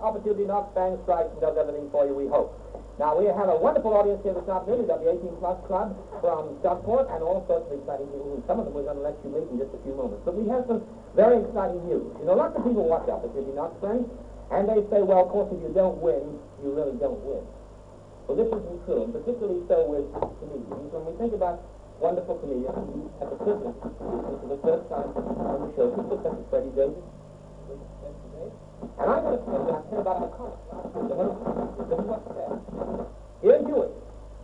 Opportunity Knox bangs, strikes, and does everything for you, we hope. Now, we have a wonderful audience here this afternoon. We've got the 18-plus club from Stockport and all sorts of exciting people, and some of them we're going to let you meet in just a few moments. But we have some very exciting news. You know, lots of people watch Opportunity Knox bangs, and they say, well, of course, if you don't win, you really don't win. Well, this isn't true, and particularly so with comedians. When we think about wonderful comedians, we have the privilege, this is the first time on the show, people such as Freddie Davis. And I'm going to tell you about our comic. This is what's there. Here's Hughie.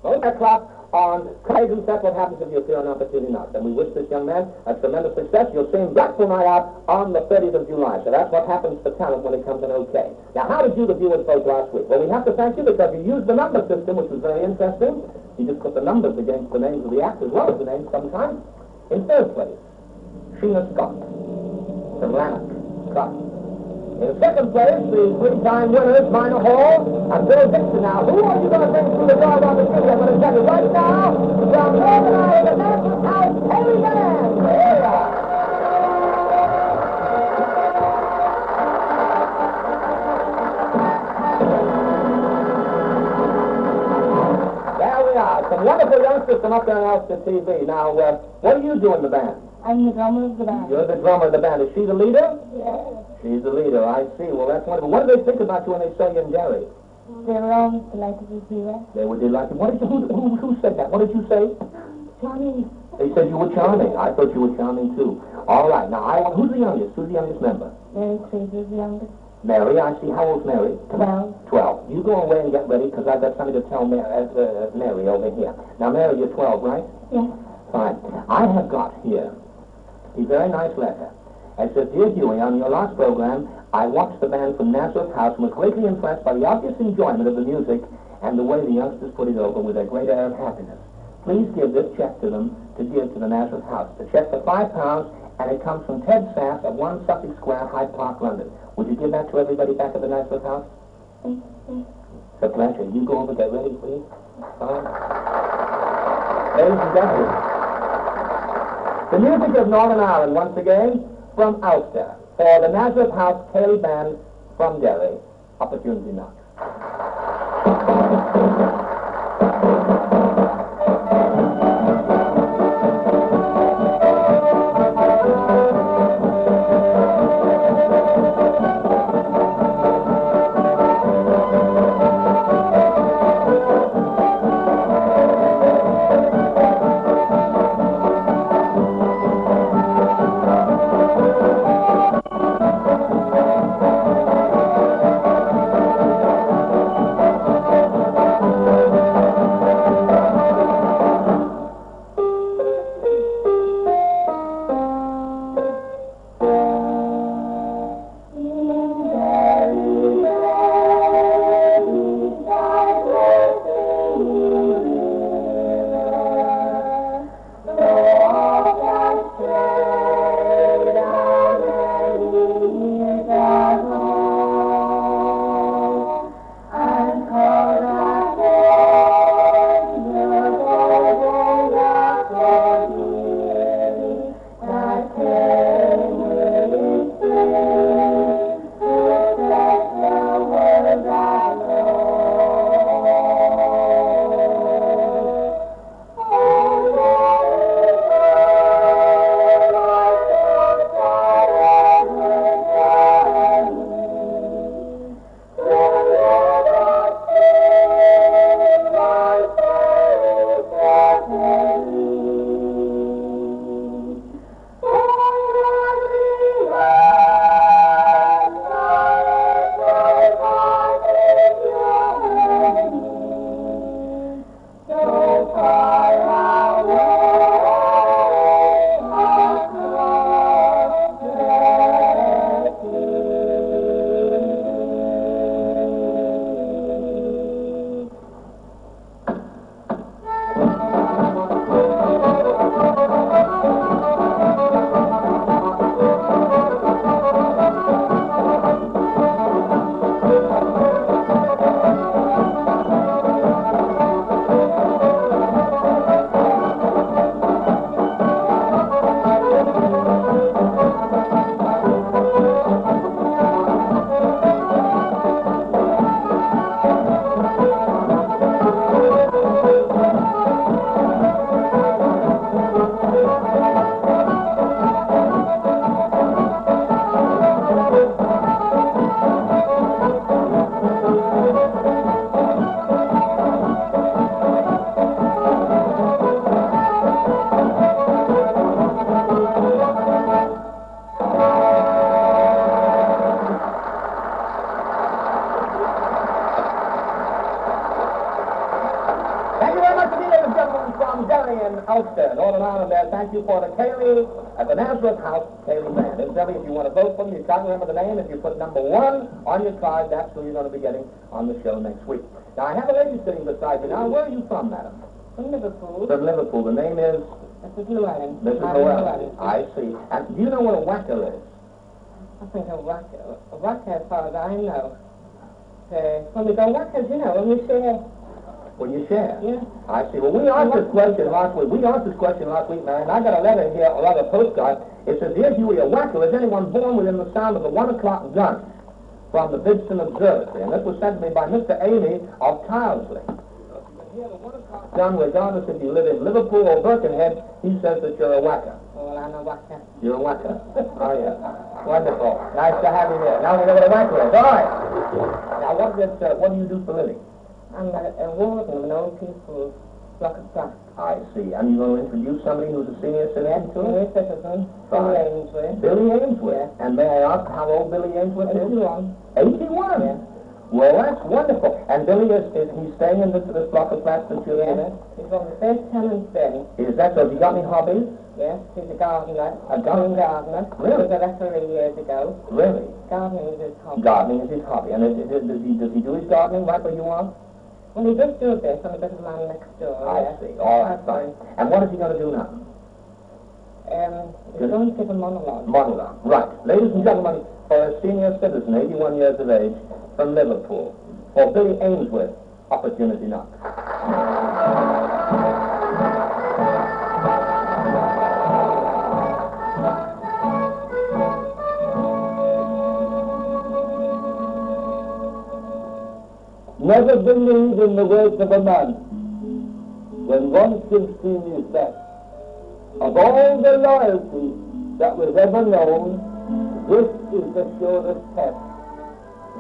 Most o'clock on Craig, that's what happens if you appear on Opportunity Knox. And we wish this young man a tremendous success. You'll see him blackful night out on the 30th of July. So that's what happens to talent when it comes in okay. Now, how did you, the viewers, vote last week? Well, we have to thank you because you used the number system, which was very interesting. You just put the numbers against the names of the acts as well as the names sometimes. In third place, Sheena Scott from Lanark, Scott. In second place, the three-time winners, Minor Hall and Bill Dixon. Now, who are you going to bring through the door on the studio? I'm going to tell you right now, from Northern Ireland, the Nazareth House Ceili Band. Here we are. There we are. Some wonderful youngsters from up there on Ulster TV. Now, what do you do in the band? I'm the drummer of the band. You're the drummer of the band. Is she the leader? Yes. She's the leader, I see. Well, that's wonderful. What do they think about you when they saw you in Derry? They were always delighted to see us. They were delighted. What did you, who said that? What did you say? Charming. They said you were charming. I thought you were charming, too. All right. Now, who's the youngest? Who's the youngest member? Mary Tracy's the youngest. Mary, I see. How old's Mary? 12. 12. You go away and get ready, because I've got something to tell Mary over here. Now, Mary, you're 12, right? Yes. Fine. I have got here a very nice letter. It says, Dear Hughie, on your last program, I watched the band from Nazareth House and was greatly impressed by the obvious enjoyment of the music and the way the youngsters put it over with a great air of happiness. Please give this check to them to give to the Nazareth House. The check for £5, and it comes from Ted Sass of 1 Sussex Square, Hyde Park, London. Would you give that to everybody back at the Nazareth House? It's a pleasure. You go over, get ready, please. Fine. Ladies and gentlemen, the music of Northern Ireland, once again, from Ulster, for the Nazareth House Ceili Band from Derry, Opportunity Knox. house there, Northern Ireland there. Thank you for the Ceili at the Nazareth House Ceili Band. Incidentally, if you want to vote for them, you've got to remember the name. If you put number 1 on your card, that's who you're going to be getting on the show next week. Now, I have a lady sitting beside me now. Where are you from, madam? From Liverpool. From Liverpool. The name is? Mrs. Llewellyn. Mrs. Llewellyn. I see. And do you know what a whacker is? I think a whacker, as far as I know. When we go whackers, you know, when we share. When you share? Yeah. I see. Well, we asked this question last week. Man. I got a letter here, a letter postcard. It says, Dear Hughie, a whacker is anyone born within the sound of the 1 o'clock gun from the Bidston Observatory. And this was sent to me by Mr. Amy of Tilesley. So if you can hear the 1 o'clock gun, regardless if you live in Liverpool or Birkenhead, he says that you're a whacker. Oh, well, I'm a whacker. You're a whacker. Oh, yeah. Wonderful. Nice to have you here. Now we know what a whacker is. All right. Now, what do you do for a living? I'm a warden of an old people's block of flats. I see. And you're going to introduce somebody who's a senior citizen to us? Senior citizen, Billy Ainsworth. Billy Ainsworth? Yeah. And may I ask how old Billy Ainsworth is? 81. 81? Yeah. Well, that's wonderful. And Billy, is he staying in this block of flats that you're in? He's one of the first tenants then. Is that so? Have you got any hobbies? Yes, he's a gardener. A gardener? He Really? was a referee years ago. Really? Gardening is his hobby. Gardening is his hobby. And does he do his gardening right where you are? Well, he does do a bit on a bit of land next door. I see. All right, fine. And what is he going to do now? He's going to give a monologue. Monologue. Right. Ladies and gentlemen, for a senior citizen, 81 years of age, from Liverpool, for Billy Ainsworth, opportunity knock. Never believe in the words of a man when once you've seen his best. Of all the loyalty that was ever known, this is the surest test.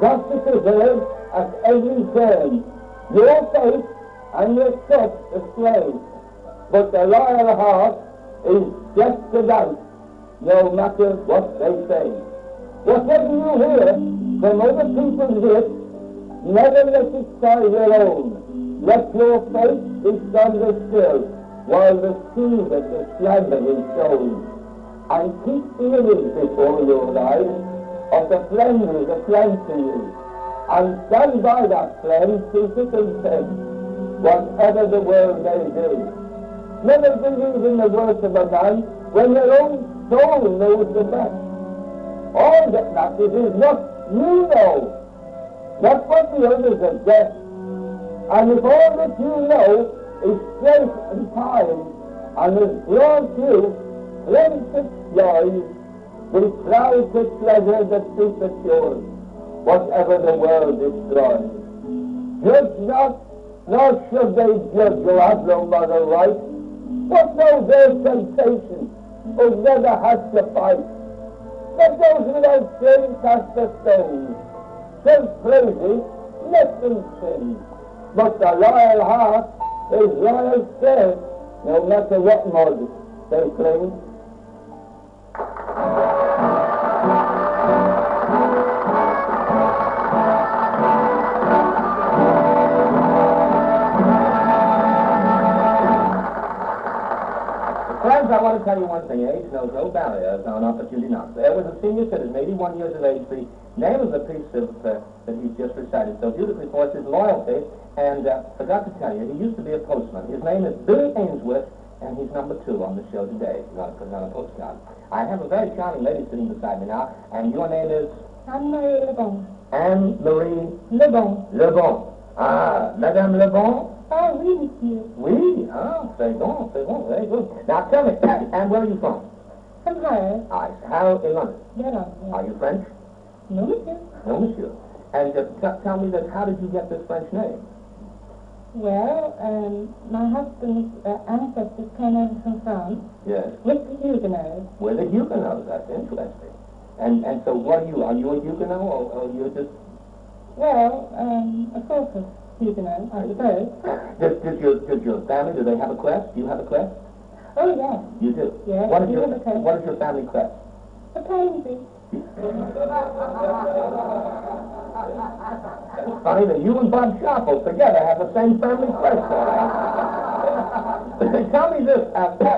Justice deserves at every turn your faith and your trust displayed, but the loyal heart is just without, no matter what they say. Whatever you hear from other people's lips, never let it stay your own. Let your faith be stronger still, while the seed of the slander is sown. And keep the image before your eyes of the friend who is a friend to you. And stand by that friend through thick and thin, whatever the world may do. Never believe in the words of a man when your own soul knows the best. All that matters is what you know, not what the others have guessed. And if all that you know is straight and kind, and has brought you plenty joys, be proud to treasure the secret yours, whatever the world destroys. Judge not, nor should they judge who have no moral right. What knows their temptation, who never has to fight? Let those without sin cast a stone. Self-praising, let them sin. But the loyal heart is loyal still, no matter what mud they cling. Friends, I want to tell you one thing. Age knows no barriers on opportunity knocks. There was a senior citizen, 81 years of age. The name of the piece that he's just recited so beautifully for us is Loyalty. And forgot to tell you, he used to be a postman. His name is Billy Ainsworth, and he's number 2 on the show today. If you want to put it on a postcard. I have a very charming lady sitting beside me now, and your name is? Anne-Marie Le Bon. Anne-Marie? Le Bon. Le Bon. Ah, Madame Le Bon? Oh, oui, monsieur. Oui? Ah, c'est bon, very good. Now tell me, and where are you from? From Harrow. Harrow in London. Yeah. Are you French? No, monsieur. No, monsieur. And tell me that, how did you get this French name? Well, my husband's ancestors came over from France. Yes. With the Huguenots. With the Huguenots, that's interesting. And so what are you? Are you a Huguenot, or you're just... Well, a sort of Huguenot, I suppose. Does your family, do they have a crest? Do you have a crest? Oh, yes. You do? Yes, What is we have a crest. What is your family crest? A pansy. It's funny that you and Bob Sharple together have the same family crest. Tell me this,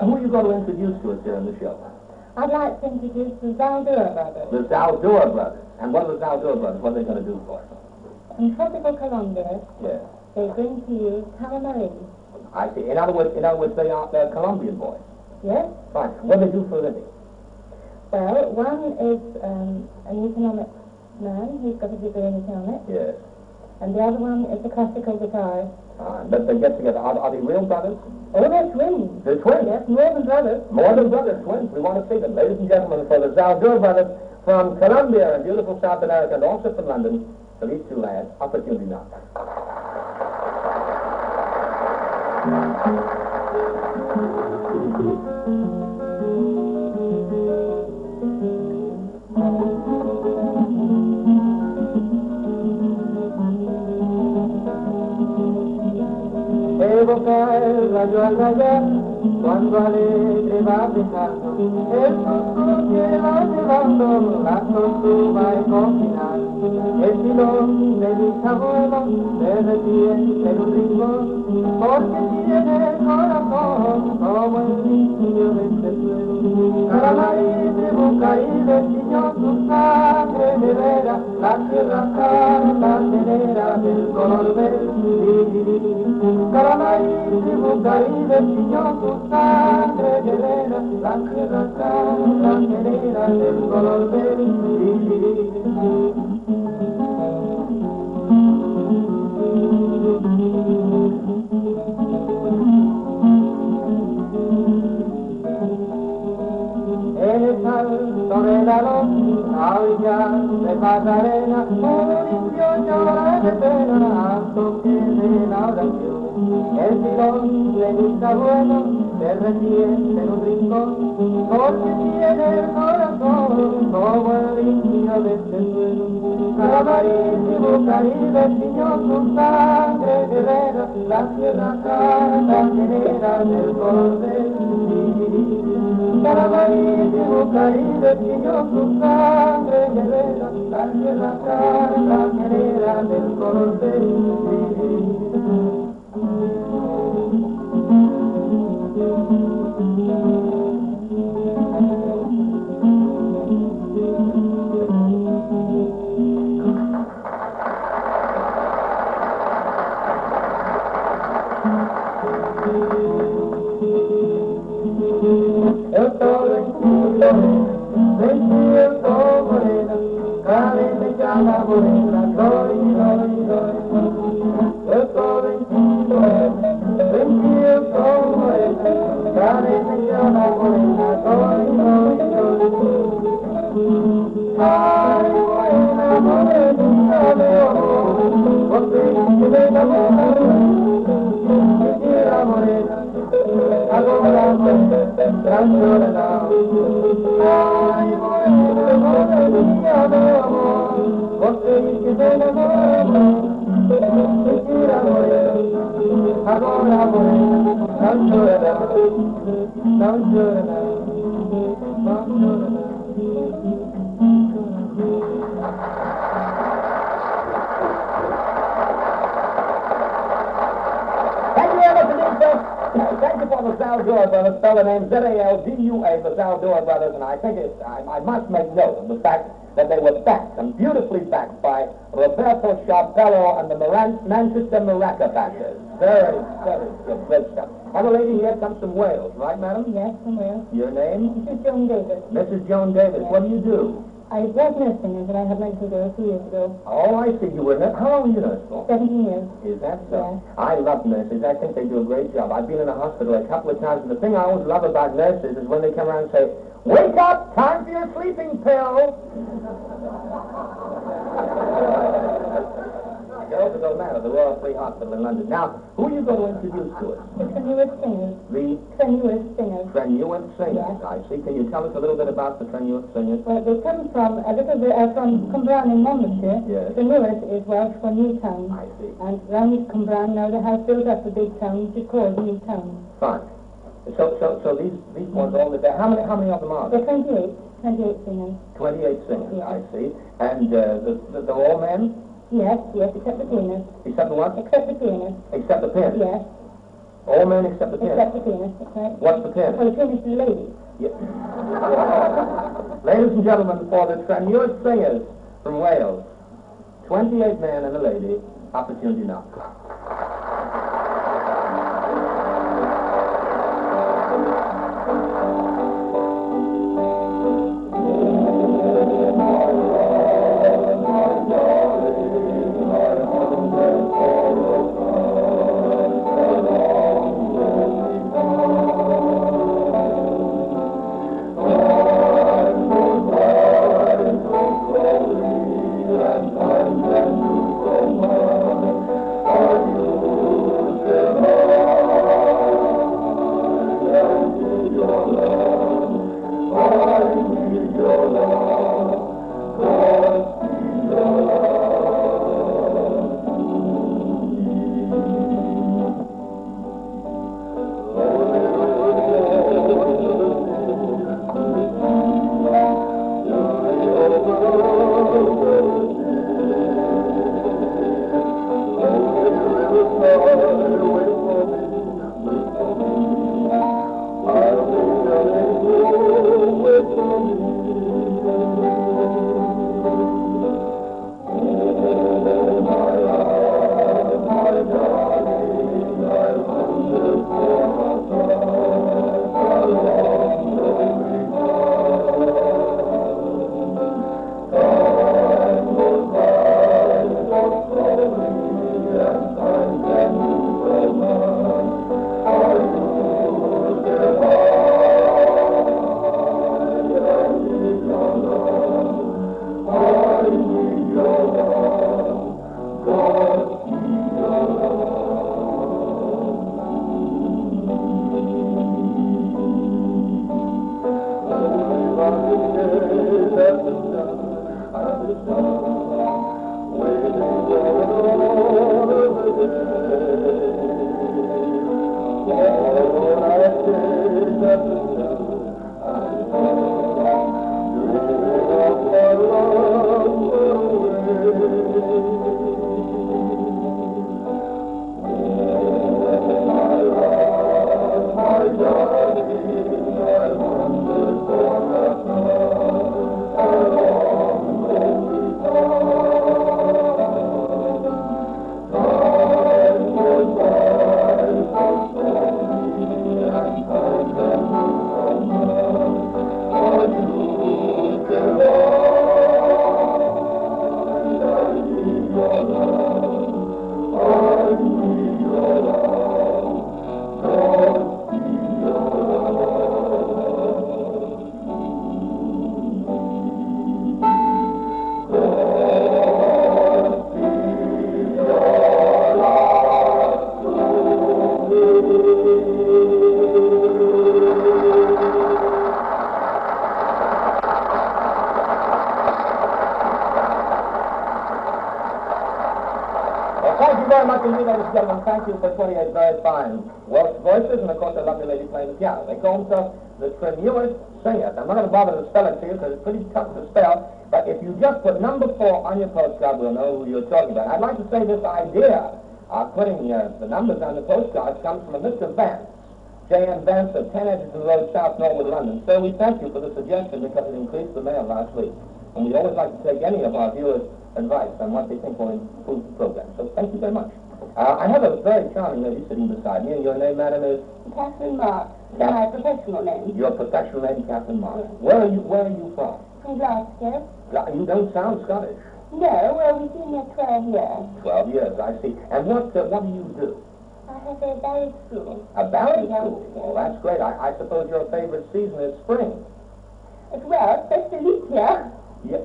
who are you going to introduce to us here in the show? I'd like to introduce the Zaldua Brothers. The Zaldua Brothers. And what are the Zaldua Brothers? What are they going to do for us? In tropical Colombia, Yes. they bring to you calamari. I see. In other words, they are Colombian boys. Yes? Fine. What do they do for a living? Well, one is an economic man. He's got a degree in economics. Yes. And the other one is a classical guitarist. But they get together. Are they real brothers? Oh, they're twins. They're twins? Yes, more than brothers. More than brothers, twins. We want to see them. Ladies and gentlemen, for the Zaldua Brothers from Colombia and beautiful South America and also from London, for these two lads, opportunity now. Evoca el rayo al rayar, cuando alegre va dejando, el susto que va llevando, la tortuga y cocinar. El pilón de mis abuelos se retiene en un rincón, porque tiene el corazón como el niño de este suelo. Calamari de boca y destilló su sangre nevera, la tierra canta tenera del color verde. Calamari de boca y destilló su sangre nevera, la tierra canta tenera del color verde. En el salto de la luz, a orillas de Magdalena, Mauricio llora de pena, al toque de la oración. El tirón de mis abuelos se retiene en un rincón, porque tiene el corazón como el niño de este suelo. Calamari de boca y destilló su sangre guerrera, la tierra canta genera del color del Calamari de boca y destilló su sangre guerrera, la tierra canta genera del color del Thank you for the Zaldua Brothers, spell the name Z-A-L-D-U-A, the Zaldua Brothers, and I think I must make note of the fact that they were backed, and beautifully backed, by Roberto Sharpello and the Manchester Maraca Backers. Very, very good, great stuff. Have a lady here comes from Wales, right, madam? Yes, from Wales. Your name? Mrs. Joan Davis. Mrs. Joan Davis. Yes. What do you do? I was nursing until I had mental go 2 years ago. Oh, I see. You were How long were you nurse for? 17 years. Is that so? Yes. I love nurses. I think they do a great job. I've been in a hospital a couple of times, and the thing I always love about nurses is when they come around and say, "Wake up! Time for your sleeping pill!" Girls, it doesn't matter. The Royal Free Hospital in London. Now, who are you going to introduce to us? The Trenewydd Singers. The Trenewydd Singers. Trenewydd Singers. Yes. I see. Can you tell us a little bit about the Trenewydd Singers? Well, they come from a little bit from Cwmbran in Monmouthshire. Yes. Trenewydd is Welsh for new town. I see. And round Cwmbran now they have built up a big town which is called New Town. Fine. So these ones all the How many of them are there? They're 28 singers. 28 singers. Yes. I see. And they're all men? Yes, except the pianist. Except the what? Except the pianist. Except the pianist. Yes. All men except the pianist. Except the pianist, that's right. What's the pianist? Well, the pianist is a lady. Yeah. Ladies and gentlemen, for the Trenewydd Singers from Wales, 28 men and a lady, opportunity now. Thank you very much indeed, ladies and gentlemen. Thank you for 28 very fine Welsh voices, and of course a lovely lady playing the piano. They call themselves the Trenewydd Singers. I'm not going to bother to spell it to you because it's pretty tough to spell, but if you just put number 4 on your postcard, we'll know who you're talking about. I'd like to say this idea of putting the numbers on the postcards comes from a Mr. Vance, J.M. Vance of 10 Edgerton Road, South Norwood, London. So we thank you for the suggestion because it increased the mail last week. And we always like to take any of our viewers' advice on what they think will improve the program. So thank you very much. I have a very charming lady sitting beside me, and your name, madam, is? Catherine Mark. My professional name. Your professional name, Catherine Mark. Yes. Where are you from? From Glasgow. You don't sound Scottish. No, well, we've been here 12 years. 12 years, I see. And what do you do? I have a ballet school. A ballet Yeah. school? Well, that's great. I suppose your favorite season is spring. As well, especially leap year. Yeah.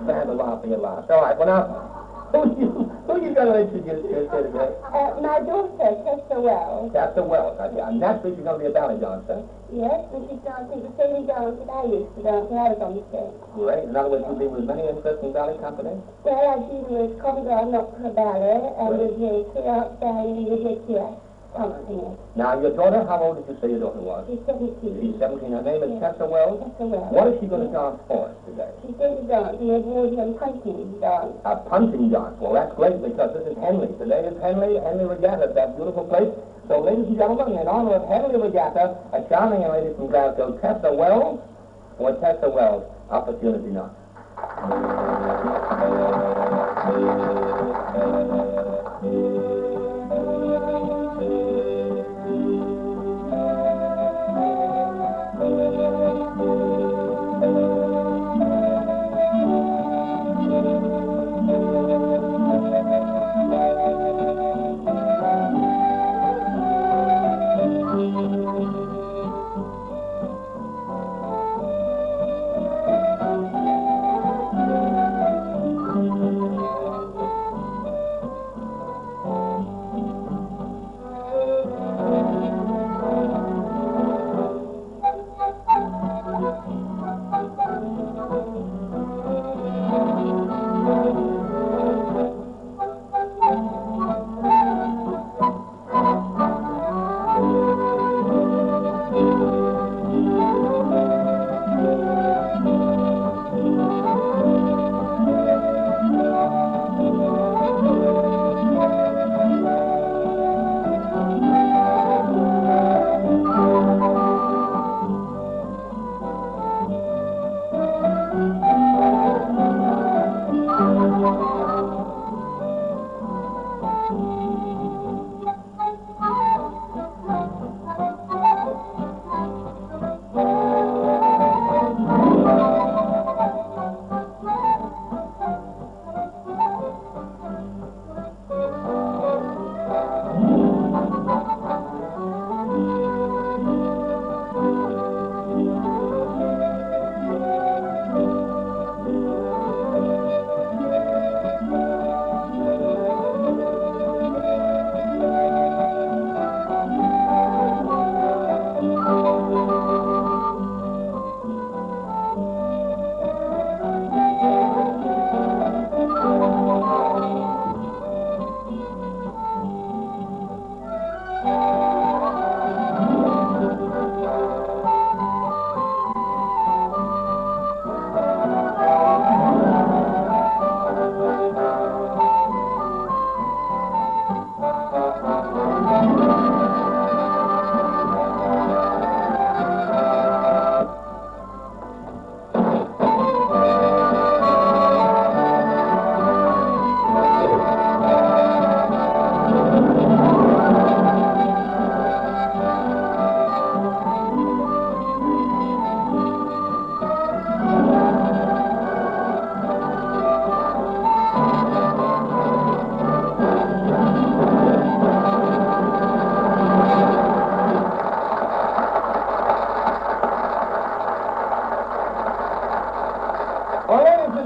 Stand a laughing at last. All right, well now, who you going to introduce here today? My daughter, Tessa Wells. Tessa Wells. And naturally she's going to be a ballet dancer. Yes, and she's dancing the same dance that I used to dance when I was on the stage. Great. In other words, you've been with many interesting ballet companies? Well, I've been with Covent Garden Opera Ballet and with the Theatre Ballet and with the Theatre. Now, your daughter, how old did you say your daughter was? She's 17. She's 17. Her name is Tessa Wells? Tessa Wells. What is she going to dance for us today? She's going to dance in a Wardian punting dance. A punting dance. Well, that's great because this is Henley. Today is Henley Regatta, that beautiful place. So, ladies and gentlemen, in honor of Henley Regatta, a charming young lady from Glasgow, Tessa Wells, for Tessa Wells, Opportunity Knock.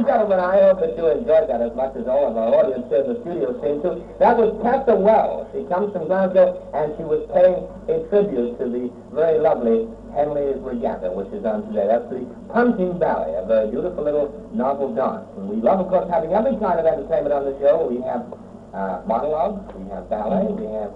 Gentlemen, I hope that you enjoyed that as much as all of our audience here in the studio seemed to. That was Tessa Wells. She comes from Glasgow, and she was paying a tribute to the very lovely Henley Regatta, which is on today. That's the Punting Ballet, a very beautiful little novel dance. And we love, of course, having every kind of entertainment on the show. We have monologues, we have ballet, we have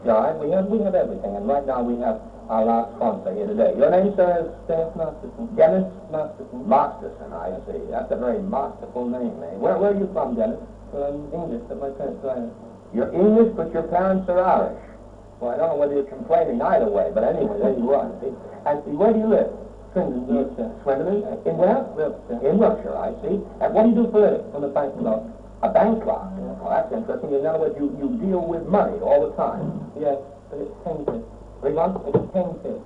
jive, we have everything. And right now we have our last sponsor here today. Your name, sir, is Dennis Masterson. Dennis Masterson. Masterson, I see. That's a very masterful name, eh? Where are you from, Dennis? Well, I'm English, but my parents are Irish. You're English, but your parents are Irish. Well, I don't know whether you're complaining either way, but anyway, there you are, see? And see, where do you live? Swindon, Wiltshire. Swindon? In where? Wiltshire. In Wiltshire, I see. And what do you do for a living? I'm a bank clerk. A bank clerk? Yeah. Well, that's interesting. In other words, you deal with money all the time. Yes, but it's tainted. Big one? It's tainted.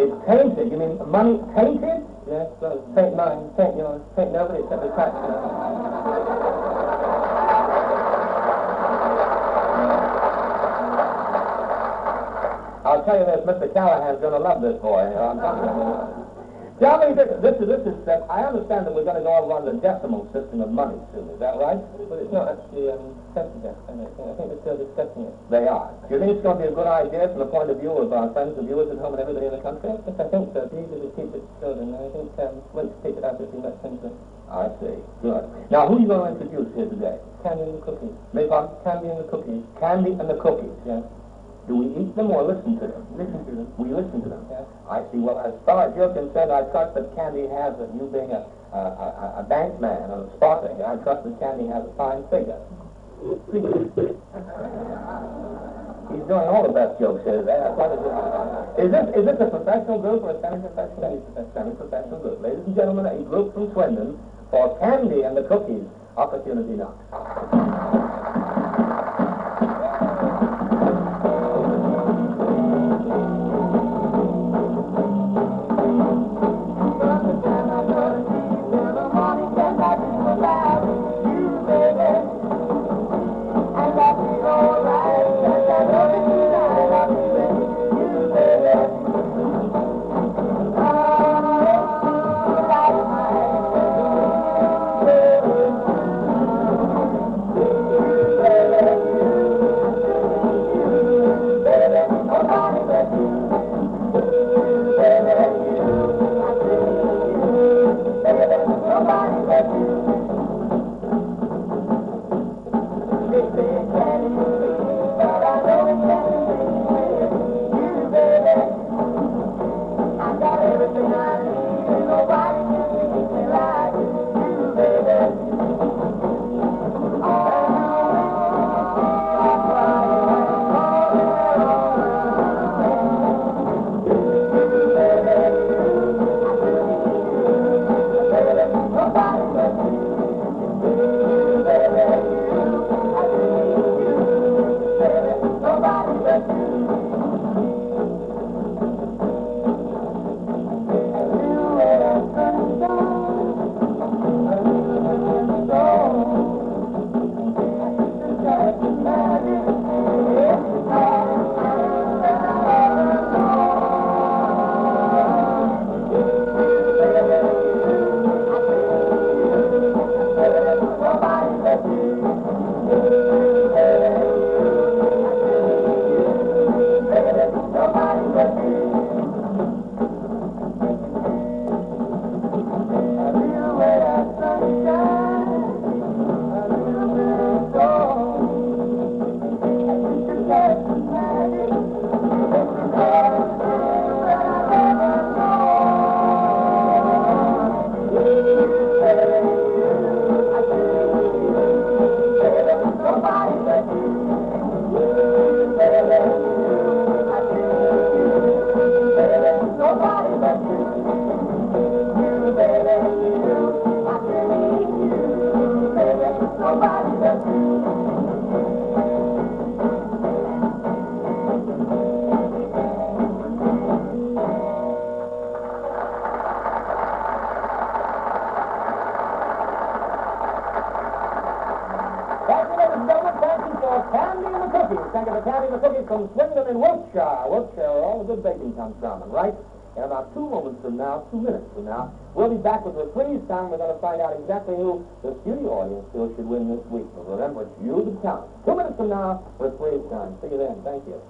It's tainted? You mean money tainted? Yes, well, taint mine, taint yours, taint nobody except the tax man. I'll tell you this, Mr. Callahan's going to love this boy. I'm telling you. Tell me this is that I understand that we're going to go over on the decimal system of money soon. Is that right? But it's not actually tested yet. I think they're still discussing it. They are. Do you think it's going to be a good idea from the point of view of our friends and viewers at home and everybody in the country? Yes, I think so. It's easy to teach it to children. I think once you teach it out, it'll be much simpler. I see. Good. Now, who are you going to introduce here today? Candi and the Cookies. Make on? Candi and the Cookies. Candi and the Cookies. Yes. Do we eat them or listen to them? Listen to them. We listen to them. Yes. I see. Well, as far as you're concerned, I trust that Candi has, you being a bank man or a spotter, I trust that Candi has a fine figure. He's doing all the best jokes here today. Is this a professional group or a semi-professional? Semi-professional group. Ladies and gentlemen, a group from Swindon for Candi and the Cookies. Opportunity now. From Swindon in Wiltshire. Wiltshire, where all the good baking comes from. And right in about 2 minutes from now, we'll be back with reprise time. We're going to find out exactly who the studio audience feels should win this week. But remember, it's you that counts. 2 minutes from now, reprise time. See you then. Thank you.